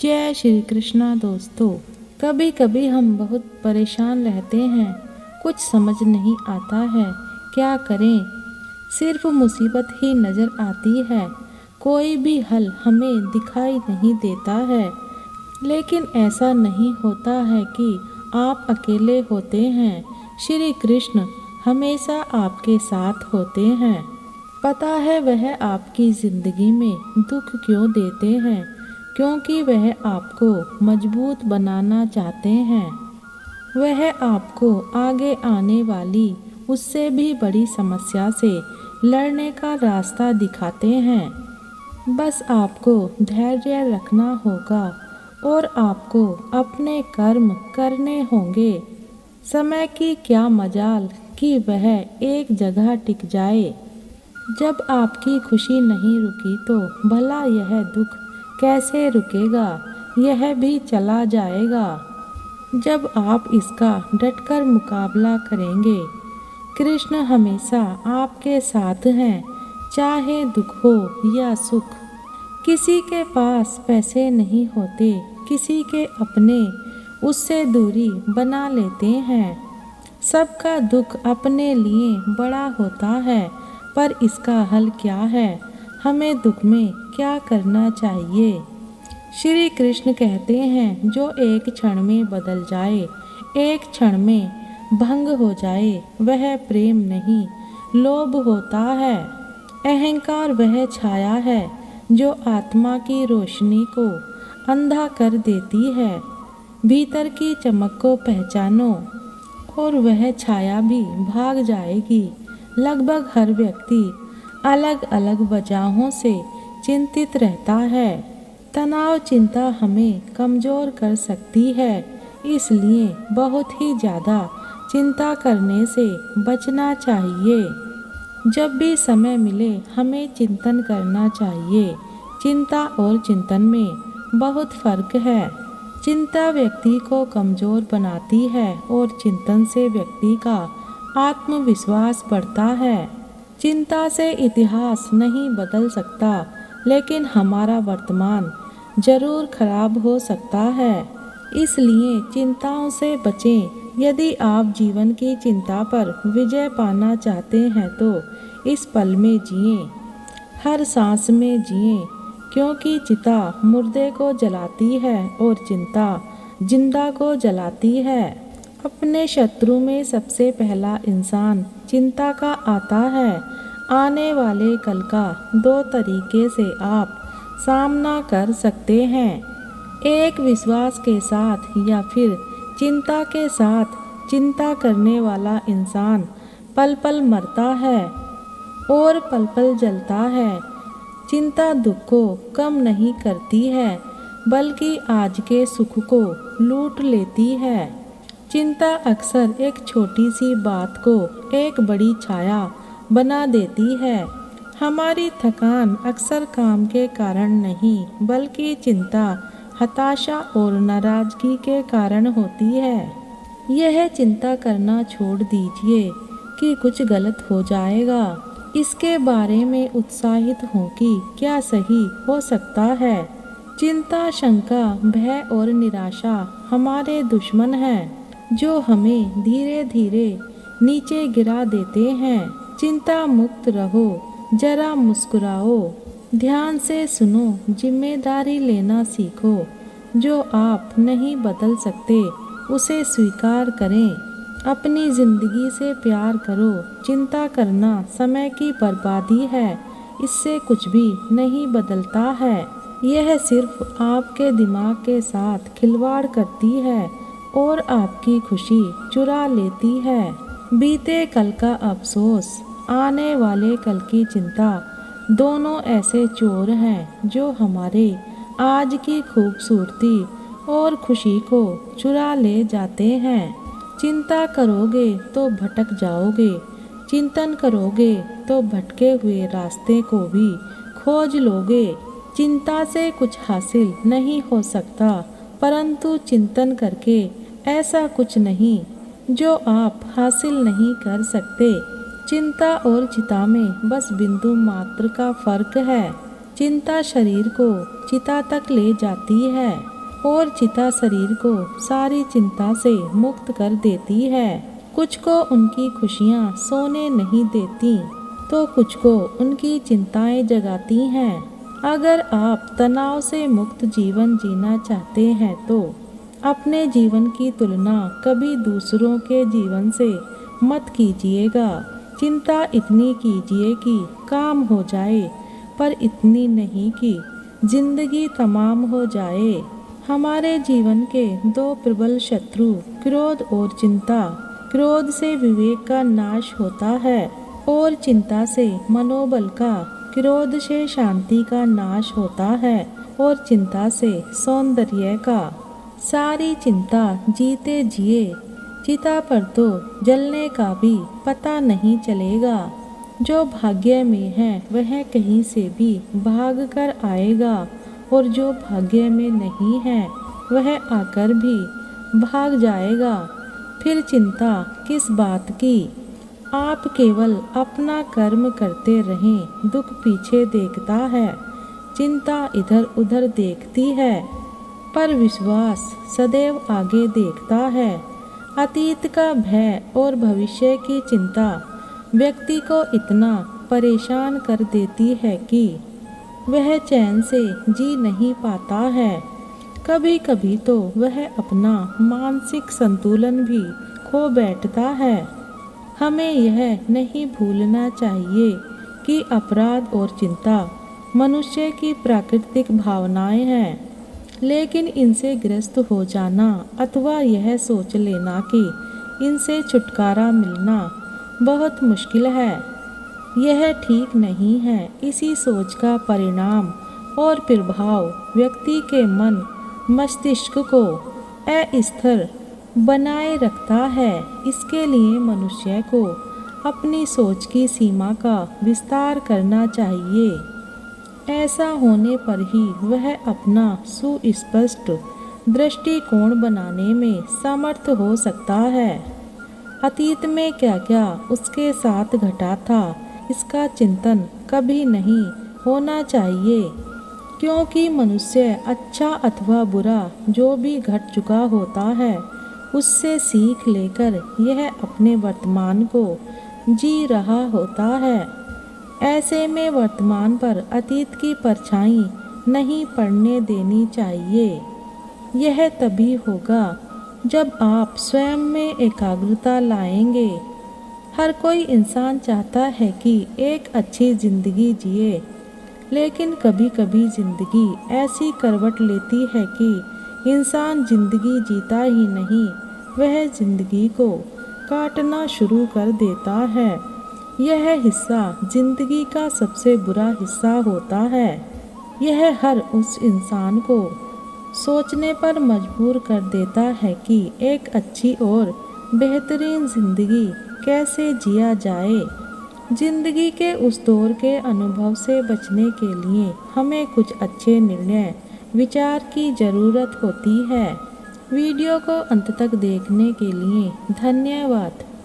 जय श्री कृष्णा दोस्तों। कभी कभी हम बहुत परेशान रहते हैं, कुछ समझ नहीं आता है क्या करें। सिर्फ मुसीबत ही नज़र आती है, कोई भी हल हमें दिखाई नहीं देता है। लेकिन ऐसा नहीं होता है कि आप अकेले होते हैं। श्री कृष्ण हमेशा आपके साथ होते हैं। पता है वह आपकी ज़िंदगी में दुख क्यों देते हैं, क्योंकि वह आपको मजबूत बनाना चाहते हैं। वह आपको आगे आने वाली उससे भी बड़ी समस्या से लड़ने का रास्ता दिखाते हैं। बस आपको धैर्य रखना होगा और आपको अपने कर्म करने होंगे। समय की क्या मजाल कि वह एक जगह टिक जाए। जब आपकी खुशी नहीं रुकी तो भला यह दुख कैसे रुकेगा, यह भी चला जाएगा जब आप इसका डटकर मुकाबला करेंगे। कृष्ण हमेशा आपके साथ हैं, चाहे दुख हो या सुख। किसी के पास पैसे नहीं होते, किसी के अपने उससे दूरी बना लेते हैं। सबका दुख अपने लिए बड़ा होता है, पर इसका हल क्या है, हमें दुख में क्या करना चाहिए। श्री कृष्ण कहते हैं जो एक क्षण में बदल जाए, एक क्षण में भंग हो जाए, वह प्रेम नहीं लोभ होता है। अहंकार वह छाया है जो आत्मा की रोशनी को अंधा कर देती है। भीतर की चमक को पहचानो और वह छाया भी भाग जाएगी। लगभग हर व्यक्ति अलग अलग वजहों से चिंतित रहता है। तनाव चिंता हमें कमज़ोर कर सकती है, इसलिए बहुत ही ज़्यादा चिंता करने से बचना चाहिए। जब भी समय मिले हमें चिंतन करना चाहिए। चिंता और चिंतन में बहुत फर्क है। चिंता व्यक्ति को कमज़ोर बनाती है और चिंतन से व्यक्ति का आत्मविश्वास बढ़ता है। चिंता से इतिहास नहीं बदल सकता, लेकिन हमारा वर्तमान जरूर खराब हो सकता है। इसलिए चिंताओं से बचें। यदि आप जीवन की चिंता पर विजय पाना चाहते हैं तो इस पल में जिएं, हर सांस में जिएं, क्योंकि चिता मुर्दे को जलाती है और चिंता जिंदा को जलाती है। अपने शत्रु में सबसे पहला इंसान चिंता का आता है। आने वाले कल का दो तरीके से आप सामना कर सकते हैं, एक विश्वास के साथ या फिर चिंता के साथ। चिंता करने वाला इंसान पल पल मरता है और पल पल जलता है। चिंता दुख को कम नहीं करती है, बल्कि आज के सुख को लूट लेती है। चिंता अक्सर एक छोटी सी बात को एक बड़ी छाया बना देती है। हमारी थकान अक्सर काम के कारण नहीं, बल्कि चिंता, हताशा और नाराजगी के कारण होती है। यह चिंता करना छोड़ दीजिए कि कुछ गलत हो जाएगा। इसके बारे में उत्साहित हो कि क्या सही हो सकता है। चिंता, शंका, भय और निराशा हमारे दुश्मन हैं जो हमें धीरे धीरे नीचे गिरा देते हैं। चिंता मुक्त रहो, जरा मुस्कुराओ, ध्यान से सुनो, जिम्मेदारी लेना सीखो। जो आप नहीं बदल सकते उसे स्वीकार करें। अपनी ज़िंदगी से प्यार करो। चिंता करना समय की बर्बादी है, इससे कुछ भी नहीं बदलता है। यह सिर्फ आपके दिमाग के साथ खिलवाड़ करती है और आपकी खुशी चुरा लेती है। बीते कल का अफसोस, आने वाले कल की चिंता, दोनों ऐसे चोर हैं जो हमारे आज की खूबसूरती और खुशी को चुरा ले जाते हैं। चिंता करोगे तो भटक जाओगे, चिंतन करोगे तो भटके हुए रास्ते को भी खोज लोगे। चिंता से कुछ हासिल नहीं हो सकता, परंतु चिंतन करके ऐसा कुछ नहीं जो आप हासिल नहीं कर सकते। चिंता और चिता में बस बिंदु मात्र का फर्क है। चिंता शरीर को चिता तक ले जाती है और चिता शरीर को सारी चिंता से मुक्त कर देती है। कुछ को उनकी खुशियाँ सोने नहीं देती तो कुछ को उनकी चिंताएं जगाती हैं। अगर आप तनाव से मुक्त जीवन जीना चाहते हैं तो अपने जीवन की तुलना कभी दूसरों के जीवन से मत कीजिएगा। चिंता इतनी कीजिए कि काम हो जाए, पर इतनी नहीं कि जिंदगी तमाम हो जाए। हमारे जीवन के दो प्रबल शत्रु क्रोध और चिंता। क्रोध से विवेक का नाश होता है और चिंता से मनोबल का। क्रोध से शांति का नाश होता है और चिंता से सौंदर्य का। सारी चिंता जीते जिए चिता पर तो जलने का भी पता नहीं चलेगा। जो भाग्य में है वह कहीं से भी भाग कर आएगा और जो भाग्य में नहीं है वह आकर भी भाग जाएगा। फिर चिंता किस बात की। आप केवल अपना कर्म करते रहें। दुख पीछे देखता है, चिंता इधर उधर देखती है, पर विश्वास सदैव आगे देखता है। अतीत का भय और भविष्य की चिंता व्यक्ति को इतना परेशान कर देती है कि वह चैन से जी नहीं पाता है। कभी कभी तो वह अपना मानसिक संतुलन भी खो बैठता है। हमें यह नहीं भूलना चाहिए कि अपराध और चिंता मनुष्य की प्राकृतिक भावनाएं हैं, लेकिन इनसे ग्रस्त हो जाना अथवा यह सोच लेना कि इनसे छुटकारा मिलना बहुत मुश्किल है, यह ठीक नहीं है। इसी सोच का परिणाम और प्रभाव व्यक्ति के मन मस्तिष्क को अस्थिर बनाए रखता है। इसके लिए मनुष्य को अपनी सोच की सीमा का विस्तार करना चाहिए। ऐसा होने पर ही वह अपना सुस्पष्ट दृष्टिकोण बनाने में समर्थ हो सकता है। अतीत में क्या क्या उसके साथ घटा था, इसका चिंतन कभी नहीं होना चाहिए, क्योंकि मनुष्य अच्छा अथवा बुरा जो भी घट चुका होता है उससे सीख लेकर यह अपने वर्तमान को जी रहा होता है। ऐसे में वर्तमान पर अतीत की परछाई नहीं पड़ने देनी चाहिए। यह तभी होगा जब आप स्वयं में एकाग्रता लाएंगे। हर कोई इंसान चाहता है कि एक अच्छी जिंदगी जिए, लेकिन कभी कभी जिंदगी ऐसी करवट लेती है कि इंसान जिंदगी जीता ही नहीं, वह जिंदगी को काटना शुरू कर देता है। यह हिस्सा जिंदगी का सबसे बुरा हिस्सा होता है। यह हर उस इंसान को सोचने पर मजबूर कर देता है कि एक अच्छी और बेहतरीन जिंदगी कैसे जिया जाए। जिंदगी के उस दौर के अनुभव से बचने के लिए हमें कुछ अच्छे निर्णय विचार की ज़रूरत होती है। वीडियो को अंत तक देखने के लिए धन्यवाद।